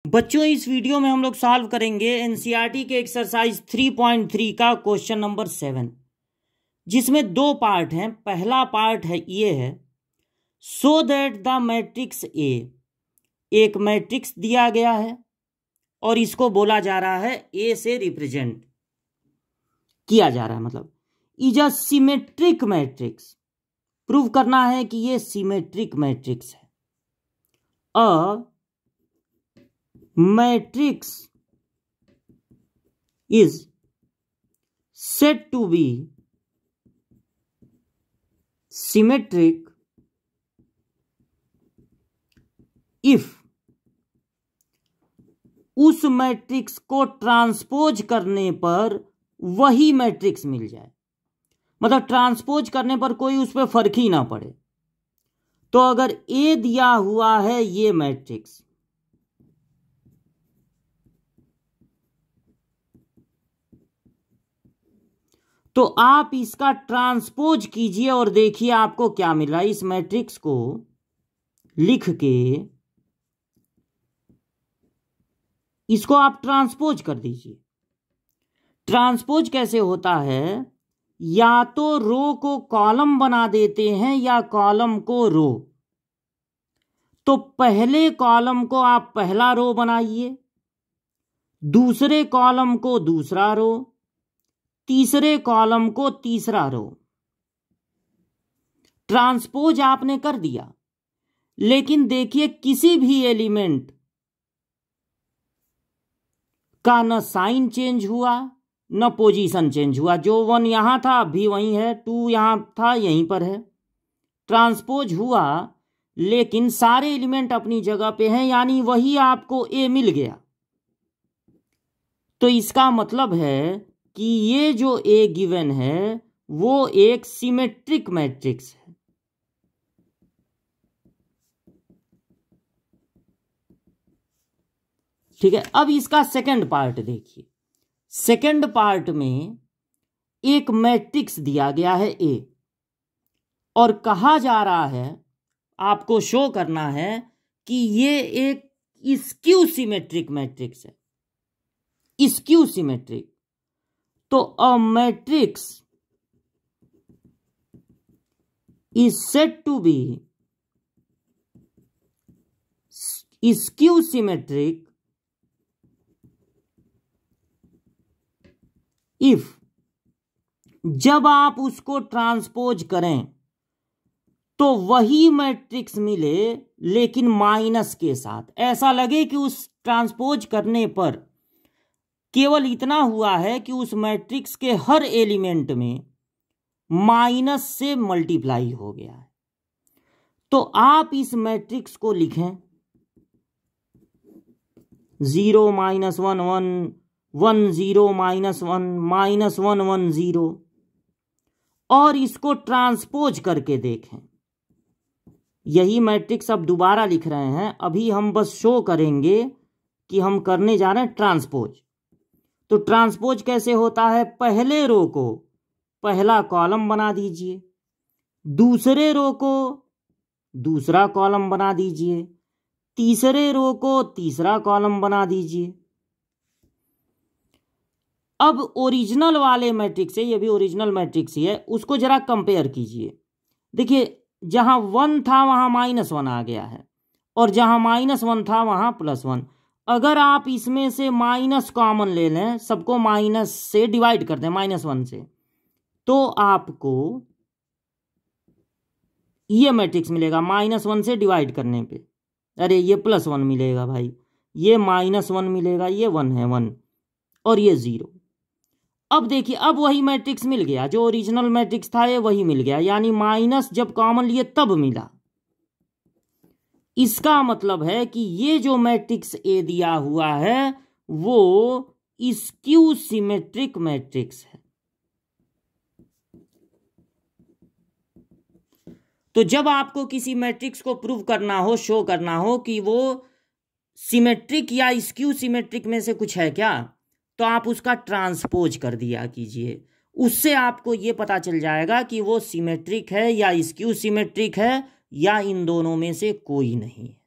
बच्चों, इस वीडियो में हम लोग सॉल्व करेंगे एनसीईआरटी के एक्सरसाइज 3.3 का क्वेश्चन नंबर 7, जिसमें दो पार्ट हैं। पहला पार्ट है ये है, so that the matrix A, एक मैट्रिक्स दिया गया है और इसको बोला जा रहा है ए से रिप्रेजेंट किया जा रहा है, मतलब is a symmetric matrix. Prove करना है कि ये सिमेट्रिक मैट्रिक्स है। अ matrix is said to be symmetric if उस मैट्रिक्स को ट्रांसपोज करने पर वही मैट्रिक्स मिल जाए, मतलब ट्रांसपोज करने पर कोई उस पर फर्क ही ना पड़े। तो अगर ए दिया हुआ है ये मैट्रिक्स, तो आप इसका ट्रांसपोज कीजिए और देखिए आपको क्या मिल रहा है। इस मैट्रिक्स को लिख के इसको आप ट्रांसपोज कर दीजिए। ट्रांसपोज कैसे होता है, या तो रो को कॉलम बना देते हैं या कॉलम को रो। तो पहले कॉलम को आप पहला रो बनाइए, दूसरे कॉलम को दूसरा रो, तीसरे कॉलम को तीसरा रो। ट्रांसपोज आपने कर दिया, लेकिन देखिए किसी भी एलिमेंट का न साइन चेंज हुआ न पोजीशन चेंज हुआ। जो 1 यहां था अभी वहीं है, 2 यहां था यहीं पर है। ट्रांसपोज हुआ लेकिन सारे एलिमेंट अपनी जगह पे हैं, यानी वही आपको ए मिल गया। तो इसका मतलब है कि ये जो ए गिवन है वो एक सिमेट्रिक मैट्रिक्स है। ठीक है, अब इसका सेकंड पार्ट देखिए। सेकंड पार्ट में एक मैट्रिक्स दिया गया है ए, और कहा जा रहा है, आपको शो करना है कि ये एक स्क्यू सिमेट्रिक मैट्रिक्स है। Skew symmetric. तो a matrix is said to be skew symmetric if, जब आप उसको ट्रांसपोज करें तो वही मैट्रिक्स मिले लेकिन माइनस के साथ। ऐसा लगे कि उस ट्रांसपोज करने पर केवल इतना हुआ है कि उस मैट्रिक्स के हर एलिमेंट में माइनस से मल्टीप्लाई हो गया है। तो आप इस मैट्रिक्स को लिखें 0 -1 1 1 0 -1 -1 1 0, और इसको ट्रांसपोज करके देखें। यही मैट्रिक्स अब दोबारा लिख रहे हैं, अभी हम बस शो करेंगे कि हम करने जा रहे हैं ट्रांसपोज। तो ट्रांसपोज कैसे होता है, पहले रो को पहला कॉलम बना दीजिए, दूसरे रो को दूसरा कॉलम बना दीजिए, तीसरे रो को तीसरा कॉलम बना दीजिए। अब ओरिजिनल वाले मैट्रिक्स है, ये भी ओरिजिनल मैट्रिक्स ही है, उसको जरा कंपेयर कीजिए। देखिए जहां 1 था वहां -1 आ गया है, और जहां -1 था वहां +1। अगर आप इसमें से माइनस कॉमन ले लें, सबको माइनस से डिवाइड कर दें, -1 से, तो आपको ये मैट्रिक्स मिलेगा। -1 से डिवाइड करने पे, अरे ये +1 मिलेगा भाई, ये -1 मिलेगा, ये 1 है 1, और ये 0। अब देखिए, अब वही मैट्रिक्स मिल गया, जो ओरिजिनल मैट्रिक्स था ये वही मिल गया, यानी माइनस जब कॉमन लिए तब मिला। इसका मतलब है कि ये जो मैट्रिक्स ए दिया हुआ है वो स्क्यू सिमेट्रिक मैट्रिक्स है। तो जब आपको किसी मैट्रिक्स को प्रूव करना हो, शो करना हो कि वो सिमेट्रिक या स्क्यू सिमेट्रिक में से कुछ है क्या, तो आप उसका ट्रांसपोज कर दिया कीजिए। उससे आपको ये पता चल जाएगा कि वो सिमेट्रिक है या स्क्यू सिमेट्रिक है, या इन दोनों में से कोई नहीं है।